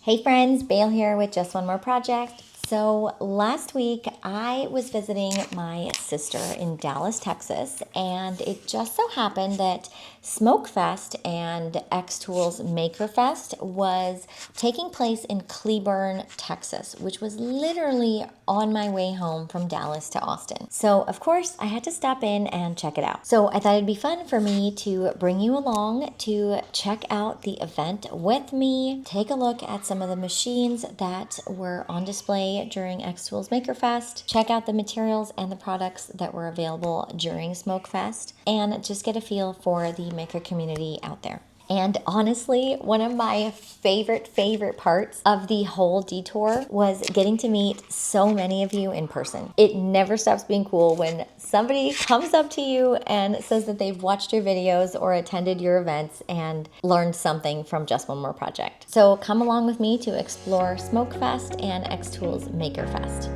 Hey friends, Bale here with Just One More Project. So last week I was visiting my sister in Dallas, Texas, and it just so happened that SmokeFest and xTool's MakerFest was taking place in Cleburne, Texas, which was literally on my way home from Dallas to Austin. So of course I had to stop in and check it out. So I thought it'd be fun for me to bring you along to check out the event with me, take a look at some of the machines that were on display during xTool's MakerFest, check out the materials and the products that were available during SmokeFest, and just get a feel for the maker community out there. And honestly, one of my favorite parts of the whole detour was getting to meet so many of you in person. It never stops being cool when somebody comes up to you and says that they've watched your videos or attended your events and learned something from Just One More Project. So come along with me to explore SmokeFest and xTool's MakerFest.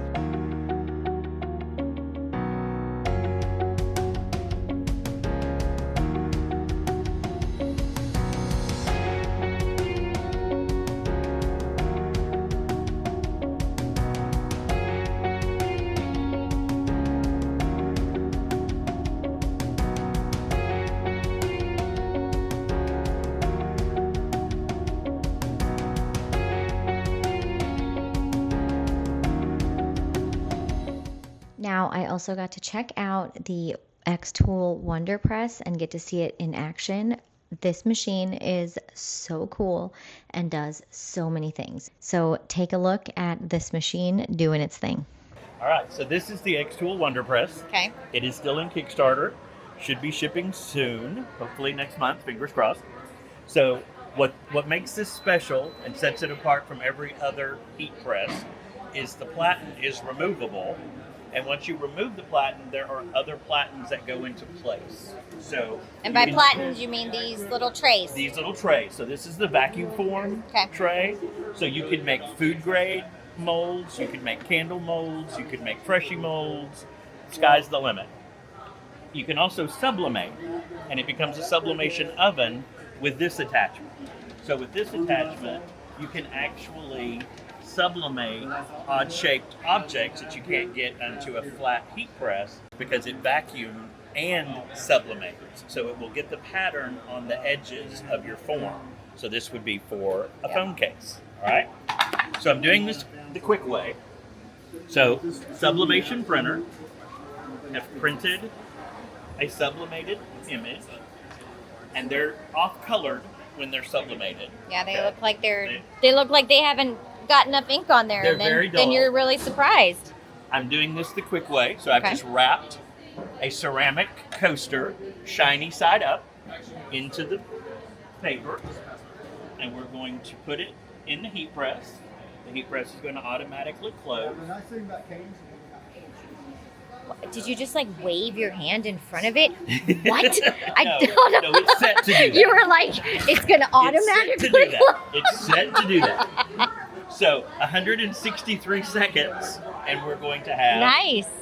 Now, I also got to check out the xTool Wonder Press and get to see it in action. This machine is so cool and does so many things. So take a look at this machine doing its thing. All right, so this is the xTool Wonder Press. Okay. It is still in Kickstarter. Should be shipping soon, hopefully next month, fingers crossed. So what makes this special and sets it apart from every other heat press is the platen is removable. And once you remove the platen, there are other platens that go into place. So, and by platens, you mean these little trays? These little trays. So this is the vacuum form tray. So you can make food grade molds, you can make candle molds, you can make Freshie molds. Sky's the limit. You can also sublimate, and it becomes a sublimation oven with this attachment. So with this attachment, you can actually sublimate odd-shaped objects that you can't get onto a flat heat press because it vacuum and sublimates. So it will get the pattern on the edges of your form. So this would be for a phone case, all right? So I'm doing this the quick way. So sublimation printer have printed a sublimated image, and they're off-colored when they're sublimated. Yeah, they look like they look like they haven't got enough ink on there, They're and very dull. then you're really surprised. I'm doing this the quick way, so I've just wrapped a ceramic coaster, shiny side up, into the paper, and we're going to put it in the heat press. The heat press is going to automatically close. Did you just like wave your hand in front of it? What? I No, don't know. no, it's set to do that. You were like, it's going to automatically It's set to do that. So 163 seconds, and we're going to have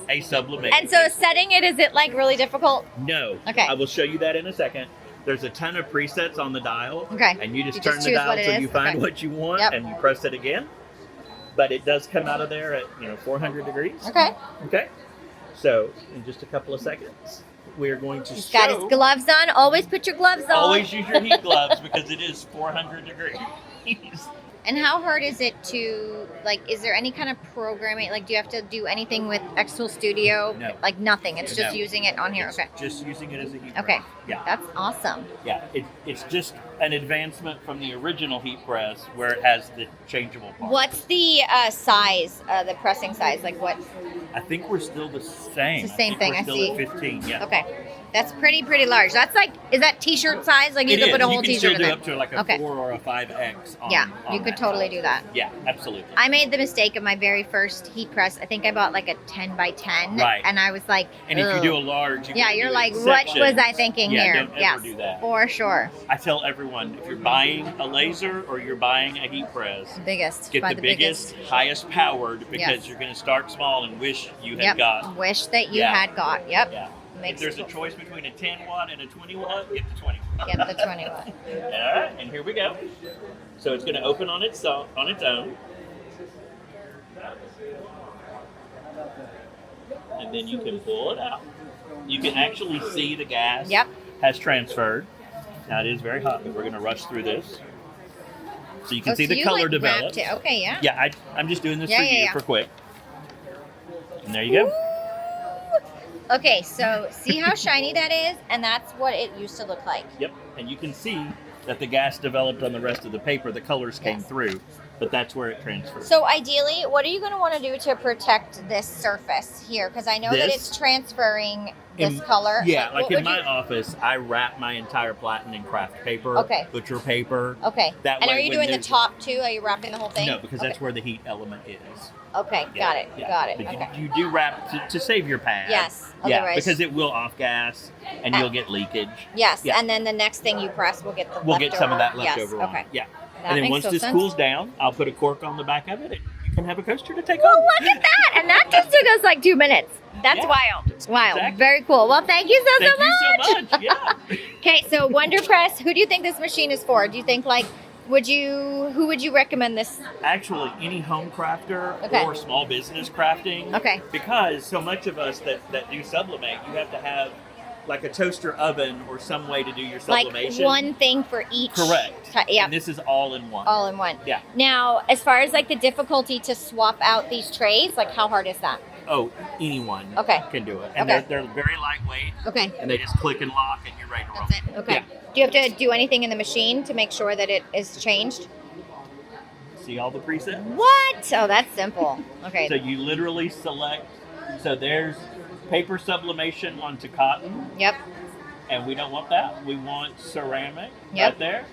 a sublimation. And so setting it, is it like really difficult? No. Okay. I will show you that in a second. There's a ton of presets on the dial. Okay. And you just turn the dial till you find what you want, and you press it again. But it does come out of there at 400 degrees. Okay. Okay. So in just a couple of seconds, we're going to He's got his gloves on. Always put your gloves on. Always use your heat gloves because it is 400 degrees. And how hard is it to, like, is there any kind of programming? Like, do you have to do anything with xTool Studio? No. Like, nothing. It's just using it on here. It's just using it as a heat press. Okay. Yeah. That's awesome. Yeah. It's just an advancement from the original heat press where it has the changeable part. What's the size, the pressing size? Like, what? I think we're still the same. It's the same thing. We're still I see. at 15, yeah. Okay. That's pretty large. That's like, is that t-shirt size? Like, you could put a whole t-shirt in You can there. still do up to like a 4 or a 5X on, yeah, on you could that totally size. do that. Yeah, absolutely. I made the mistake of my very first heat press. I think I bought like a 10 by 10. Right. And I was like, and if you do a large, you're like, what was I thinking here? Don't ever do that. For sure. I tell everyone, if you're buying a laser or you're buying a heat press, biggest. get the biggest, highest powered, because you're going to start small and wish you had got. Wish that you had got. Yep. Yeah. If there's a choice between a 10 watt and a 20 watt, get the 20 watt. Get the 20 watt. All right, and here we go. So it's going to open on its own. And then you can pull it out. You can actually see the gas has transferred. Now it is very hot, but we're going to rush through this. So you can see the color develop. Okay, yeah. Yeah, I'm just doing this for you for quick. And there you go. Ooh. Okay, so see how shiny that is? And that's what it used to look like. Yep, and you can see that the gas developed on the rest of the paper. The colors came through, but that's where it transferred. So ideally, what are you going to want to do to protect this surface here? Because I know that it's transferring this color. Yeah, like in my office, I wrap my entire platen in craft paper, butcher paper. Okay. That and way are you doing the top too? Are you wrapping the whole thing? No, because that's where the heat element is. Okay, got it. Got it. But okay. you do wrap to save your pad. Yes. Yeah, otherwise, because it will off gas and you'll get leakage. Yes, and then the next thing you press will get the We'll get some of that leftover on. Okay. Yeah. That And then makes once total this sense. cools down, I'll put a cork on the back of it and you can have a coaster to take Well, home. look at that! And that just took us like 2 minutes. That's wild. Wow. Exactly. Very cool. Well, thank you so much. Thank you so much. Yeah. Okay, so Wonder Press, who do you think this machine is for? Do you think who would you recommend this? Actually, any home crafter or small business crafting. Okay. Because so much of us that do sublimate, you have to have like a toaster oven or some way to do your sublimation. Like one thing for each. Correct. Yeah. And this is all in one. All in one. Yeah. Now, as far as like the difficulty to swap out these trays, like how hard is that? Oh, anyone can do it. And they're very lightweight. Okay. And they just click and lock and you're ready to roll. That's it. Okay. Yeah. Do you have to do anything in the machine to make sure that it is changed? See all the presets? What? Oh, that's simple. Okay. So you literally select, so there's paper sublimation onto cotton. Yep. And we don't want that. We want ceramic right there.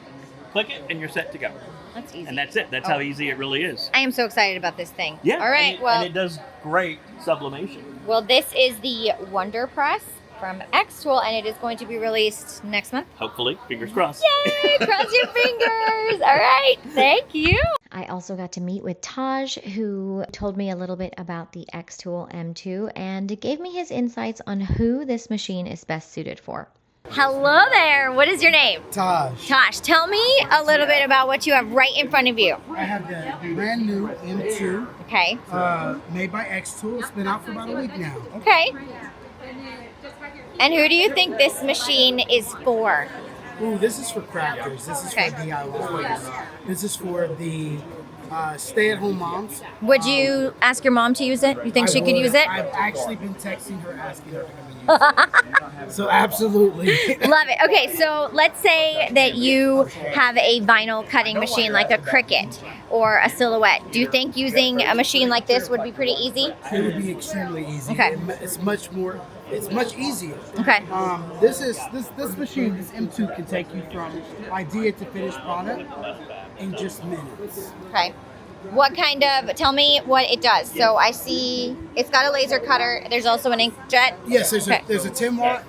Click it and you're set to go. That's easy. And that's it. That's how easy it really is. I am so excited about this thing. Yeah. All right. And it does great sublimation. Well, this is the Wonder Press from xTool, and it is going to be released next month. Hopefully. Fingers crossed. Yay! Cross your fingers. All right. Thank you. I also got to meet with Taj, who told me a little bit about the xTool M2 and gave me his insights on who this machine is best suited for. Hello there. What is your name? Taj. Taj, tell me a little bit about what you have right in front of you. I have the brand new M2. Okay. Made by xTool. It's been out for about a week now. Okay. And who do you think this machine is for? Ooh, this is for crafters. This is for DIYers. This is for the stay-at-home moms. Would you ask your mom to use it? You think she could use it? I've actually been texting her asking her to come and use it. So absolutely. Love it. Okay, so let's say that you have a vinyl cutting machine like a Cricut or a Silhouette. Do you think using a machine like this would be pretty easy? It would be extremely easy. Okay. It's much more. It's much easier. Okay. This machine, this M2, can take you from idea to finished product in just minutes. Okay. What kind of, tell me what it does. So I see it's got a laser cutter. There's also an inkjet. Yes, there's a 10 watt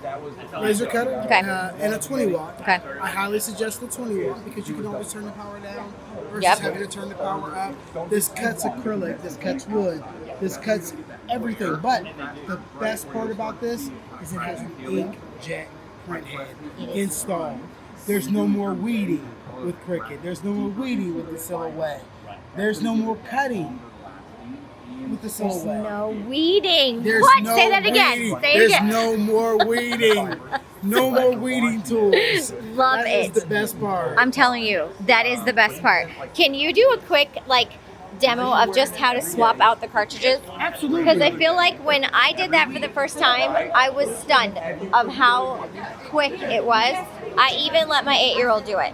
laser cutter and a 20 watt. Okay. I highly suggest the 20 watt because you can always turn the power down versus having to turn the power up. This cuts acrylic, this cuts wood, this cuts everything. But the best part about this is it has an inkjet print head installed. There's no more weeding with Cricut. There's no more weeding with the Silhouette. There's no more cutting with the Silhouette. There's no weeding. There's What? no Say that again. weeding. Say it There's again. no more weeding. No more weeding tools. Love That it. is the best part. I'm telling you, that is the best part. Can you do a quick, demo of just how to swap out the cartridges? Absolutely. Because I feel like when I did that for the first time, I was stunned of how quick it was. I even let my 8-year-old do it.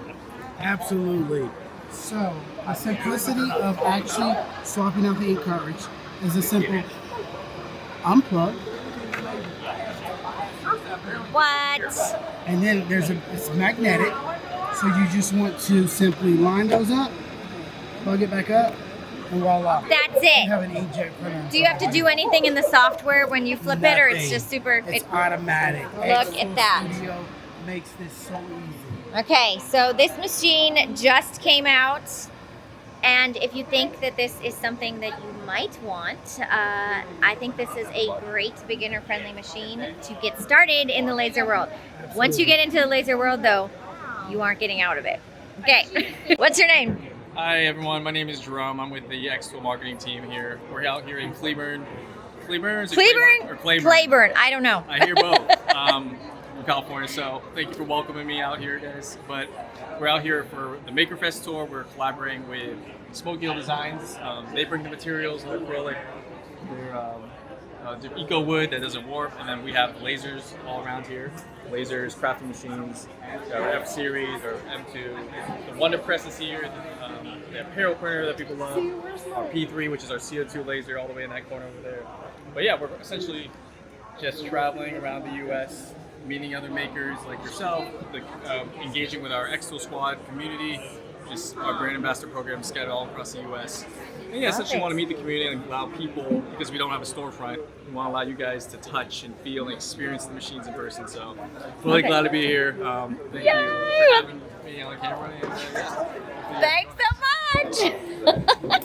Absolutely. So, the simplicity of actually swapping out the ink cartridge is a simple unplug. What? And then it's magnetic. So you just want to simply line those up, plug it back up, and voila. That's You it. have an inkjet printer. Do you have to do anything in the software when you flip it, or it's just super? It's automatic. Look at that. Studio makes this so easy. Okay, so this machine just came out, and if you think that this is something that you might want, I think this is a great beginner-friendly machine to get started in the laser world. Once you get into the laser world, though, you aren't getting out of it. Okay, what's your name? Hi everyone, my name is Jerome. I'm with the xTool marketing team here. We're out here in Cleburne. Cleburne? Is it Cleburne? Or Cleburne? Cleburne. I don't know. I hear both. From California, so thank you for welcoming me out here, guys. But we're out here for the MakerFest Tour. We're collaborating with Smoke Designs. They bring the materials, the acrylic, they're eco wood that doesn't warp, and then we have lasers all around here. Lasers, crafting machines, our F series or M2. The Wonder Press is here. The apparel printer that people love. Our P3, which is our CO2 laser, all the way in that corner over there. But yeah, we're essentially just traveling around the U.S., meeting other makers like yourself, engaging with our xTool squad community, just our brand ambassador program scattered all across the U.S. And yeah, essentially want to meet the community and allow people, because we don't have a storefront, we want to allow you guys to touch and feel and experience the machines in person. So really glad to be here. Thank you for having me on camera. Thanks so much.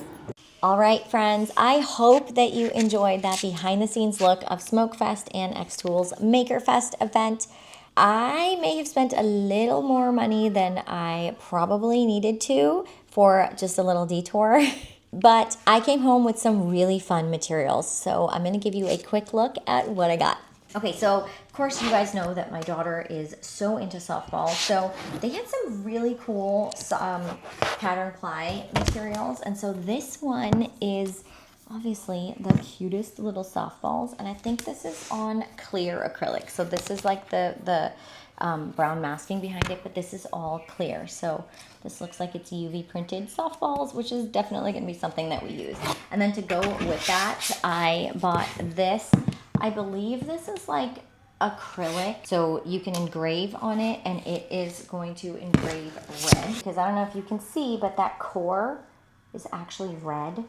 All right, friends, I hope that you enjoyed that behind the scenes look of SmokeFest and xTool's MakerFest event. I may have spent a little more money than I probably needed to for just a little detour, but I came home with some really fun materials. So I'm gonna give you a quick look at what I got. Okay, so of course you guys know that my daughter is so into softball, so they had some really cool pattern ply materials, and so this one is obviously the cutest little softballs, and I think this is on clear acrylic. So this is like the brown masking behind it, but this is all clear. So this looks like it's UV printed softballs, which is definitely gonna be something that we use. And then to go with that, I bought this. I believe this is like acrylic, so you can engrave on it, and it is going to engrave red, because I don't know if you can see, but that core is actually red,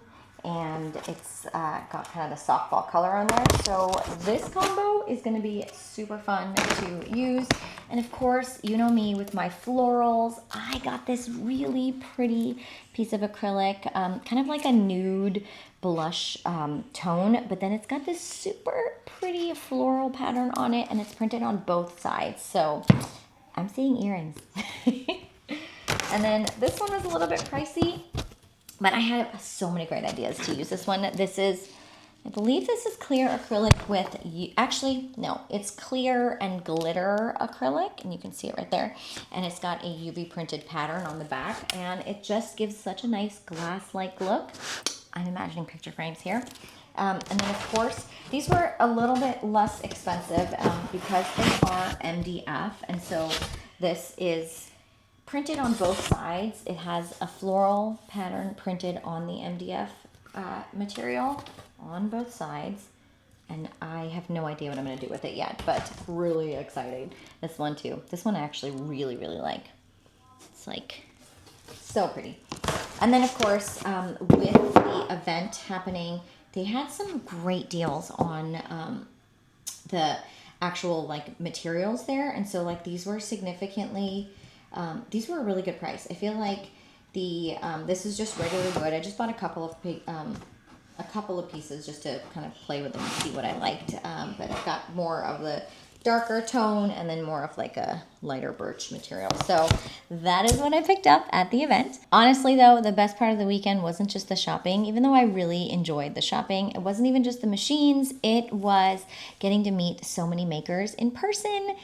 and it's got kind of the softball color on there. So this combo is going to be super fun to use. And of course, you know me with my florals. I got this really pretty piece of acrylic, kind of like a nude blush tone, but then it's got this super pretty floral pattern on it, and it's printed on both sides. So I'm seeing earrings. And then this one was a little bit pricey, but I had so many great ideas to use this one. This is, I believe this is clear acrylic with, actually, no, it's clear and glitter acrylic, and you can see it right there. And it's got a UV printed pattern on the back, and it just gives such a nice glass-like look. I'm imagining picture frames here. And then of course, these were a little bit less expensive because they are MDF, and so this is printed on both sides. It has a floral pattern printed on the MDF material on both sides, and I have no idea what I'm going to do with it yet, but really excited. This one too. This one I actually really like. It's like so pretty. And then of course, with the event happening, they had some great deals on the actual like materials there, and so like these were significantly. These were a really good price. I feel like the this is just regular wood. I just bought a couple of pieces just to kind of play with them and see what I liked. But I've got more of the darker tone and then more of like a lighter birch material. So that is what I picked up at the event. Honestly though, the best part of the weekend wasn't just the shopping. Even though I really enjoyed the shopping, it wasn't even just the machines. It was getting to meet so many makers in person.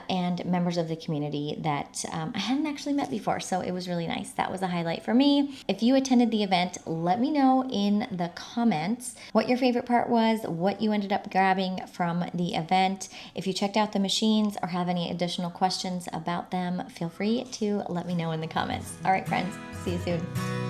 And members of the community that I hadn't actually met before. So it was really nice. That was a highlight for me. If you attended the event, let me know in the comments what your favorite part was, what you ended up grabbing from the event. If you checked out the machines or have any additional questions about them, feel free to let me know in the comments. All right, friends, see you soon.